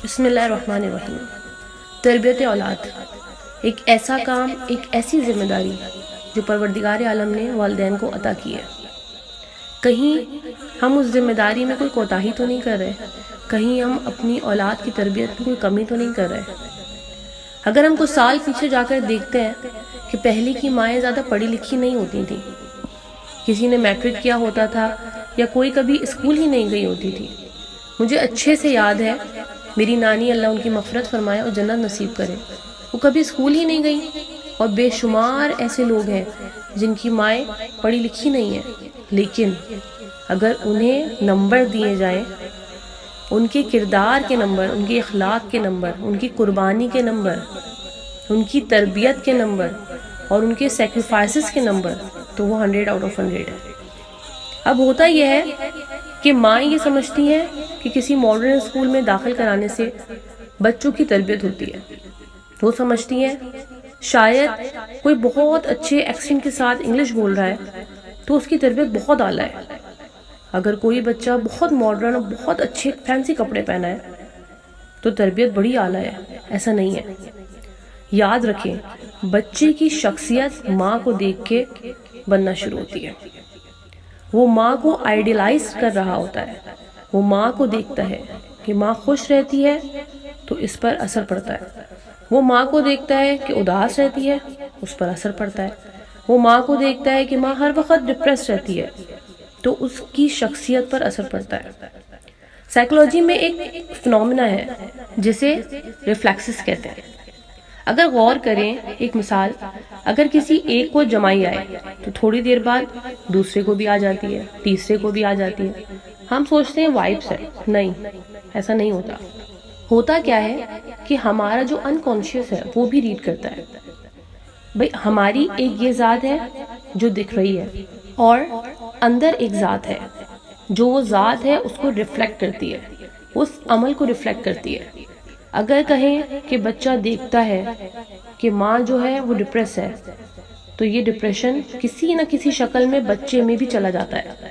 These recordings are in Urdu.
بسم اللہ الرحمن الرحیم۔ تربیت اولاد ایک ایسا کام، ایک ایسی ذمہ داری جو پروردگار عالم نے والدین کو عطا کی ہے۔ کہیں ہم اس ذمہ داری میں کوئی کوتاہی تو نہیں کر رہے، کہیں ہم اپنی اولاد کی تربیت میں کوئی کمی تو نہیں کر رہے۔ اگر ہم کچھ سال پیچھے جا کر دیکھتے ہیں کہ پہلے کی مائیں زیادہ پڑھی لکھی نہیں ہوتی تھیں، کسی نے میٹرک کیا ہوتا تھا یا کوئی کبھی اسکول ہی نہیں گئی ہوتی تھی۔ مجھے اچھے سے یاد ہے، میری نانی اللہ ان کی مغفرت فرمائے اور جنت نصیب کرے، وہ کبھی اسکول ہی نہیں گئی، اور بے شمار ایسے لوگ ہیں جن کی مائیں پڑھی لکھی نہیں ہیں، لیکن اگر انہیں نمبر دیے جائیں، ان کے کردار کے نمبر، ان کے اخلاق کے نمبر، ان کی قربانی کے نمبر، ان کی تربیت کے نمبر اور ان کے سیکریفائسز کے نمبر، تو وہ 100 آؤٹ آف 100 ہے۔ اب ہوتا یہ ہے کہ مائیں یہ سمجھتی ہیں کہ کسی ماڈرن اسکول میں داخل کرانے سے بچوں کی تربیت ہوتی ہے۔ وہ سمجھتی ہیں شاید کوئی بہت اچھے ایکسنٹ کے ساتھ انگلش بول رہا ہے تو اس کی تربیت بہت اعلیٰ ہے، اگر کوئی بچہ بہت ماڈرن اور بہت اچھے فینسی کپڑے پہنا ہے تو تربیت بڑی اعلیٰ ہے۔ ایسا نہیں ہے۔ یاد رکھیں، بچے کی شخصیت ماں کو دیکھ کے بننا شروع ہوتی ہے۔ وہ ماں کو آئیڈیلائز کر رہا ہوتا ہے، وہ ماں کو دیکھتا ہے کہ ماں خوش رہتی ہے تو اس پر اثر پڑتا ہے، وہ ماں کو دیکھتا ہے کہ اداس رہتی ہے، اس پر اثر پڑتا ہے، وہ ماں کو دیکھتا ہے کہ ماں ہر وقت ڈپریس رہتی ہے تو اس کی شخصیت پر اثر پڑتا ہے۔ سائیکولوجی میں ایک فنومینا ہے جسے ریفلیکسز کہتے ہیں۔ اگر غور کریں، ایک مثال، اگر کسی ایک کو جمائی آئے تو تھوڑی دیر بعد دوسرے کو بھی آ جاتی ہے، تیسرے کو بھی آ جاتی ہے۔ ہم سوچتے ہیں وائبس ہے، نہیں، ایسا نہیں ہوتا۔ ہوتا کیا ہے کہ ہمارا جو انکانشیس ہے وہ بھی ریڈ کرتا ہے۔ بھئی ہماری ایک یہ ذات ہے جو دکھ رہی ہے، اور اندر ایک ذات ہے جو وہ ذات ہے اس کو ریفلیکٹ کرتی ہے، اس عمل کو ریفلیکٹ کرتی ہے۔ اگر کہیں کہ بچہ دیکھتا ہے کہ ماں جو ہے وہ ڈپریس ہے تو یہ ڈپریشن کسی نہ کسی شکل میں بچے میں بھی چلا جاتا ہے۔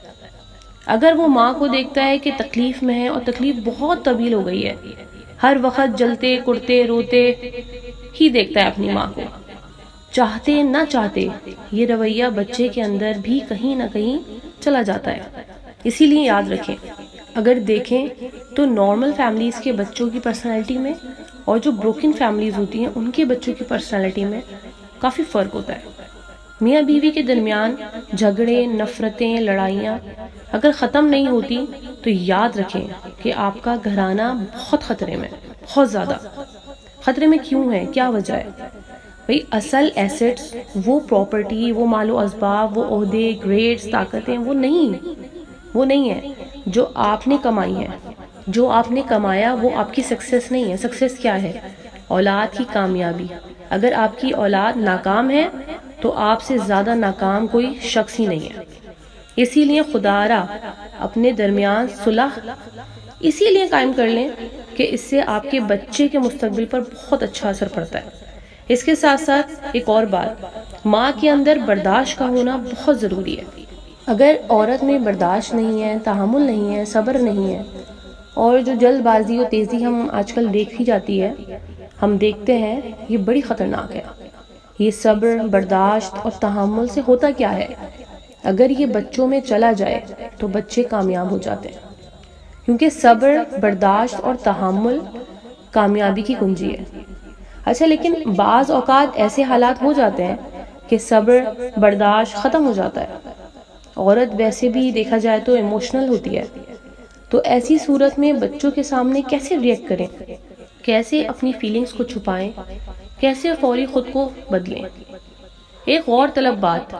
اگر وہ ماں کو دیکھتا ہے کہ تکلیف میں ہے اور تکلیف بہت طویل ہو گئی ہے، ہر وقت جلتے کڑتے روتے ہی دیکھتا ہے اپنی ماں کو، چاہتے نہ چاہتے یہ رویہ بچے کے اندر بھی کہیں نہ کہیں چلا جاتا ہے۔ اسی لیے یاد رکھیں، اگر دیکھیں تو نارمل فیملیز کے بچوں کی پرسنالٹی میں اور جو بروکن فیملیز ہوتی ہیں ان کے بچوں کی پرسنالٹی میں کافی فرق ہوتا ہے۔ میاں بیوی کے درمیان جھگڑے، نفرتیں، لڑائیاں اگر ختم نہیں ہوتی تو یاد رکھیں کہ آپ کا گھرانہ بہت خطرے میں، بہت زیادہ خطرے میں۔ کیوں ہے؟ کیا وجہ ہے؟ بھئی اصل ایسٹس، وہ پراپرٹی، وہ مال و اسباب، وہ عہدے، گریڈز، طاقتیں، وہ نہیں ہے جو آپ نے کمائی ہے۔ جو آپ نے کمایا وہ آپ کی سکسیس نہیں ہے۔ سکسیس کیا ہے؟ اولاد کی کامیابی۔ اگر آپ کی اولاد ناکام ہے تو آپ سے زیادہ ناکام کوئی شخص ہی نہیں ہے۔ اسی لیے خدا را اپنے درمیان صلح اسی لیے قائم کر لیں کہ اس سے آپ کے بچے کے مستقبل پر بہت اچھا اثر پڑتا ہے۔ اس کے ساتھ ساتھ ایک اور بات، ماں کے اندر برداشت کا ہونا بہت ضروری ہے۔ اگر عورت میں برداشت نہیں ہے، تحمل نہیں ہے، صبر نہیں ہے، اور جو جلد بازی و تیزی ہم آج کل دیکھی جاتی ہے، ہم دیکھتے ہیں یہ بڑی خطرناک ہے۔ یہ صبر، برداشت اور تحمل سے ہوتا کیا ہے؟ اگر یہ بچوں میں چلا جائے تو بچے کامیاب ہو جاتے ہیں، کیونکہ صبر، برداشت اور تحمل کامیابی کی کنجی ہے۔ اچھا، لیکن بعض اوقات ایسے حالات ہو جاتے ہیں کہ صبر، برداشت ختم ہو جاتا ہے۔ عورت ویسے بھی دیکھا جائے تو ایموشنل ہوتی ہے، تو ایسی صورت میں بچوں کے سامنے کیسے ریئیکٹ کریں، کیسے اپنی فیلنگز کو چھپائیں، کیسے فوری خود کو بدلیں۔ ایک غور طلب بات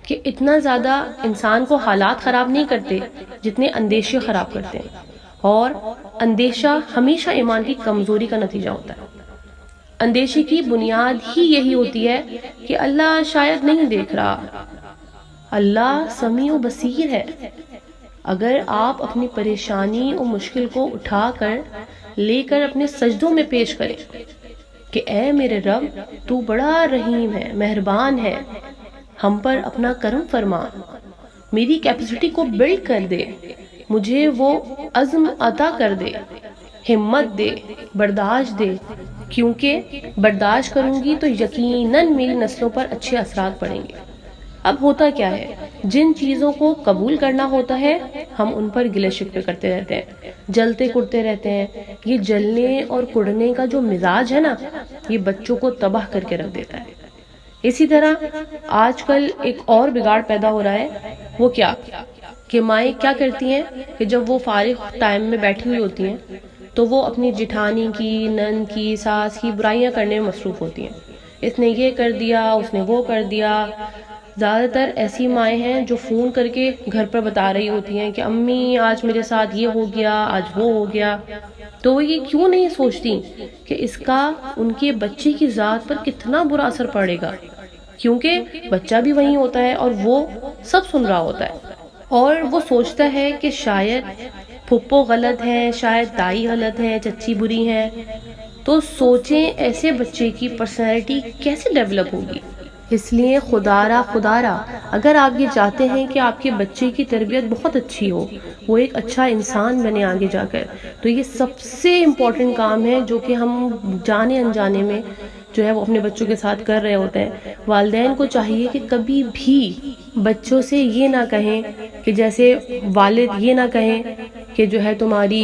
کہ اتنا زیادہ انسان کو حالات خراب نہیں کرتے جتنے اندیشے خراب کرتے ہیں، اور اندیشہ ہمیشہ ایمان کی کمزوری کا نتیجہ ہوتا ہے۔ اندیشے کی بنیاد ہی یہی ہوتی ہے کہ اللہ شاید نہیں دیکھ رہا، اللہ سمیع و بصیر ہے۔ اگر آپ اپنی پریشانی اور مشکل کو اٹھا کر لے کر اپنے سجدوں میں پیش کریں کہ اے میرے رب، تو بڑا رحیم ہے، مہربان ہے، ہم پر اپنا کرم فرما، میری کیپیسٹی کو بلڈ کر دے، مجھے وہ عزم عطا کر دے ہمت دے، برداشت دے، کیونکہ برداشت کروں گی تو یقیناً میری نسلوں پر اچھے اثرات پڑیں گے۔ اب ہوتا کیا ہے، جن چیزوں کو قبول کرنا ہوتا ہے ہم ان پر گلے شکوے کرتے رہتے ہیں، جلتے کڑتے رہتے ہیں۔ یہ جلنے اور کڑنے کا جو مزاج ہے نا، یہ بچوں کو تباہ کر کے رکھ دیتا ہے۔ اسی طرح آج کل ایک اور بگاڑ پیدا ہو رہا ہے، وہ کیا کہ مائیں کیا کرتی ہیں کہ جب وہ فارغ ٹائم میں بیٹھی ہوئی ہوتی ہیں تو وہ اپنی جٹھانی کی، نند کی، ساس کی برائیاں کرنے میں مصروف ہوتی ہیں۔ اس نے یہ کر دیا، اس نے وہ کر دیا۔ زیادہ تر ایسی مائیں ہیں جو فون کر کے گھر پر بتا رہی ہوتی ہیں کہ امی آج میرے ساتھ یہ ہو گیا، آج وہ ہو گیا۔ تو وہ یہ کیوں نہیں سوچتی کہ اس کا ان کے بچے کی ذات پر کتنا برا اثر پڑے گا، کیونکہ بچہ بھی وہیں ہوتا ہے اور وہ سب سن رہا ہوتا ہے، اور وہ سوچتا ہے کہ شاید پھپھو غلط ہیں، شاید تائی غلط ہیں، چچی بری ہیں۔ تو سوچیں ایسے بچے کی پرسنالٹی کیسے ڈیولپ ہوگی۔ اس لیے خدا را اگر آپ یہ چاہتے ہیں کہ آپ کے بچے کی تربیت بہت اچھی ہو، وہ ایک اچھا انسان بنے آگے جا کر، تو یہ سب سے امپورٹنٹ کام ہے جو کہ ہم جانے انجانے میں جو ہے وہ اپنے بچوں کے ساتھ کر رہے ہوتے ہیں۔ والدین کو چاہیے کہ کبھی بھی بچوں سے یہ نہ کہیں کہ جیسے والد یہ نہ کہیں کہ جو ہے تمہاری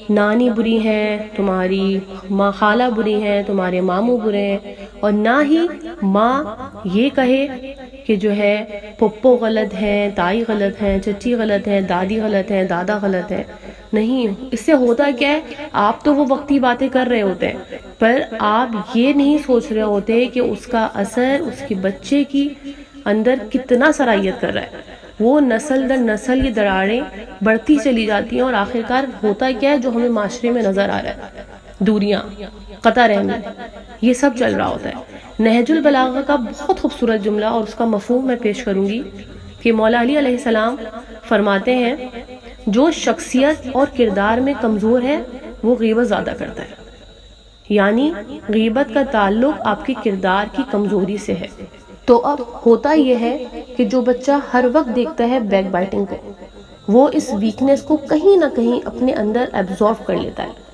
نانی بری ہے، تمہاری ماں خالہ بری ہیں، تمہارے ماموں برے ہیں، اور نہ ہی ماں یہ کہے کہ جو ہے پھپھو غلط ہیں، تائی غلط ہیں، چچی غلط ہیں، دادی غلط ہیں، دادا غلط ہیں۔ نہیں، اس سے ہوتا کیا ہے، آپ تو وہ وقتی باتیں کر رہے ہوتے ہیں، پر آپ یہ نہیں سوچ رہے ہوتے کہ اس کا اثر اس کے بچے کی اندر کتنا سرایت کر رہا ہے۔ وہ نسل در نسل یہ دراڑیں بڑھتی چلی جاتی ہیں، اور آخرکار ہوتا کیا ہے جو ہمیں معاشرے میں نظر آ رہا ہے، دوریاں، قطع رحمی، یہ سب چل رہا ہوتا ہے۔ نہج البلاغہ کا بہت خوبصورت جملہ اور اس کا مفہوم میں پیش کروں گی کہ مولا علی علیہ السلام فرماتے ہیں، جو شخصیت اور کردار میں کمزور ہے وہ غیبت زیادہ کرتا ہے، یعنی غیبت کا تعلق آپ کے کردار کی کمزوری سے ہے۔ تو اب ہوتا یہ ہے کہ جو بچہ ہر وقت دیکھتا ہے بیک بائٹنگ کو، وہ اس ویکنس کو کہیں نہ کہیں اپنے اندر ایبزارو کر لیتا ہے،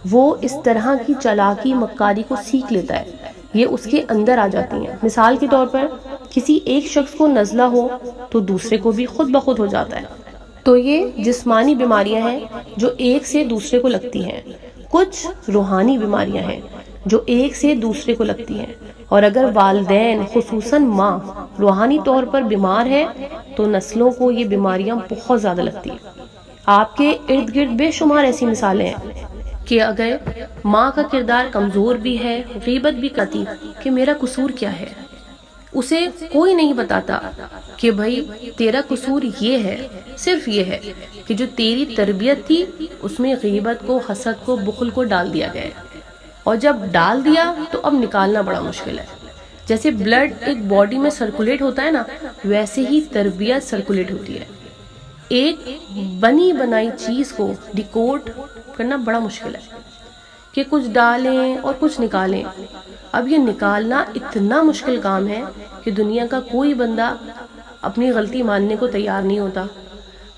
وہ اس طرح کی چالاکی مکاری کو سیکھ لیتا ہے، یہ اس کے اندر آ جاتی ہیں۔ مثال کے طور پر کسی ایک شخص کو نزلہ ہو تو دوسرے کو بھی خود بخود ہو جاتا ہے۔ تو یہ جسمانی بیماریاں ہیں جو ایک سے دوسرے کو لگتی ہیں، کچھ روحانی بیماریاں ہیں جو ایک سے دوسرے کو لگتی ہیں، اور اگر والدین خصوصاً ماں روحانی طور پر بیمار ہے تو نسلوں کو یہ بیماریاں بہت زیادہ لگتی ہیں۔ آپ کے ارد گرد بے شمار ایسی مثالیں ہیں کہ اگر ماں کا کردار کمزور بھی ہے، غیبت بھی کرتی کہ میرا قصور کیا ہے، اسے کوئی نہیں بتاتا کہ بھائی تیرا قصور یہ ہے، صرف یہ ہے کہ جو تیری تربیت تھی اس میں غیبت کو، حسد کو، بخل کو ڈال دیا گیا ہے، اور جب ڈال دیا تو اب نکالنا بڑا مشکل ہے۔ جیسے بلڈ ایک باڈی میں سرکولیٹ ہوتا ہے نا، ویسے ہی تربیت سرکولیٹ ہوتی ہے۔ ایک بنی بنائی چیز کو ڈیکوڈ کرنا بڑا مشکل ہے کہ کچھ ڈالیں اور کچھ نکالیں۔ اب یہ نکالنا اتنا مشکل کام ہے کہ دنیا کا کوئی بندہ اپنی غلطی ماننے کو تیار نہیں ہوتا،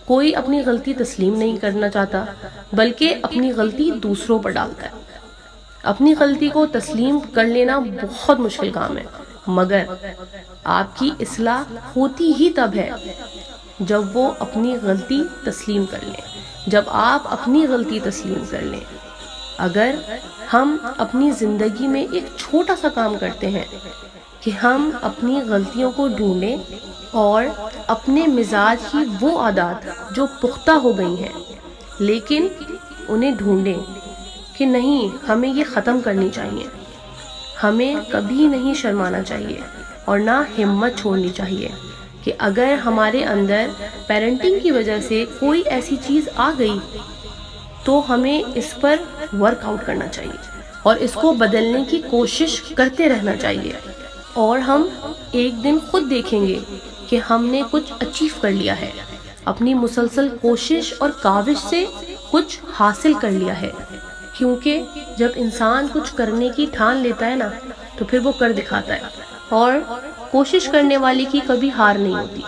کوئی اپنی غلطی تسلیم نہیں کرنا چاہتا، بلکہ اپنی غلطی دوسروں پر ڈالتا ہے۔ اپنی غلطی کو تسلیم کر لینا بہت مشکل کام ہے، مگر آپ کی اصلاح ہوتی ہی تب ہے جب وہ اپنی غلطی تسلیم کر لیں، جب آپ اپنی غلطی تسلیم کر لیں۔ اگر ہم اپنی زندگی میں ایک چھوٹا سا کام کرتے ہیں کہ ہم اپنی غلطیوں کو ڈھونڈیں اور اپنے مزاج کی وہ عادات جو پختہ ہو گئی ہیں لیکن انہیں ڈھونڈیں کہ نہیں، ہمیں یہ ختم کرنی چاہیے، ہمیں کبھی نہیں شرمانا چاہیے اور نہ ہمت چھوڑنی چاہیے کہ اگر ہمارے اندر پیرنٹنگ کی وجہ سے کوئی ایسی چیز آ گئی تو ہمیں اس پر ورک آؤٹ کرنا چاہیے اور اس کو بدلنے کی کوشش کرتے رہنا چاہیے، اور ہم ایک دن خود دیکھیں گے کہ ہم نے کچھ اچیو کر لیا ہے، اپنی مسلسل کوشش اور کاوش سے کچھ حاصل کر لیا ہے۔ کیونکہ جب انسان کچھ کرنے کی ٹھان لیتا ہے نا تو پھر وہ کر دکھاتا ہے، اور کوشش کرنے والے کی کبھی ہار نہیں ہوتی۔